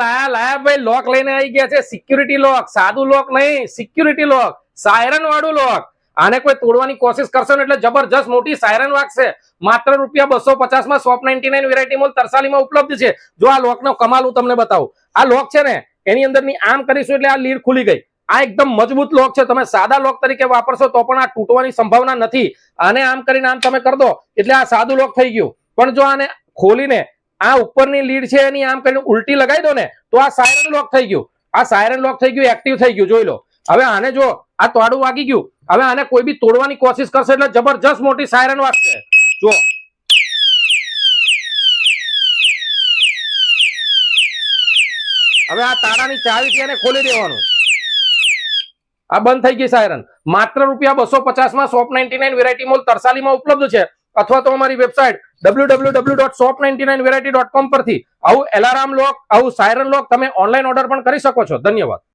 લાયા ભાઈ લોક લઈને આવી ગયા છે, સિક્યુરિટી લોક, સાદું લોક નહીં, સિક્યુરિટી લોક, સાયરન વાળું લોક. આને કોઈ તોડવાની કોશિશ કરશો ને એટલે જબરજસ્ત મોટી સાયરન વાગશે. માત્ર ₹250 માં શોપ 99 વેરાયટી મોલ તરસાલીમાં ઉપલબ્ધ છે. જો આ લોકનો કમાલ હું તમને બતાવું. આ લોક છે ને એની અંદરની આમ કરીશું એટલે આ લીડ ખુલી ગઈ. આ એકદમ મજબૂત લોક છે. તમે સાદા લોક તરીકે વાપરશો તો પણ આ તૂટવાની સંભાવના નથી. આને આમ કરીને આમ તમે કરી દો એટલે આ સાદું લોક થઈ ગયું. પણ જો આને ખોલીને આ ઉપરની લીડ છે એની આમ કરીને ઉલટી લગાવી દો ને તો આ સાયરન લોક થઈ ગયું. આ સાયરન લોક થઈ ગયું, એક્ટિવ થઈ ગયું. જોઈ લો. હવે આને જો આ તોડું વાગી ગયું. હવે આને કોઈ બી તોડવાની કોશિશ કરશે એટલે જબરજસ્ત મોટી સાયરન વાગશે. જો હવે આ તાળાની ચાવીથી એને ખોલી દેવાનું. આ બંધ થઈ ગઈ સાયરન. માત્ર ₹250 માં શોપ 99 વેરાયટી મોલ તરસાલીમાં ઉપલબ્ધ છે. અથવા તો અમારી વેબસાઇટ www.shop99variety.com પરથી આવું એલાર્મ લોક, આવું સાયરન લોક તમે ઓનલાઈન ઓર્ડર પણ કરી શકો છો. ધન્યવાદ.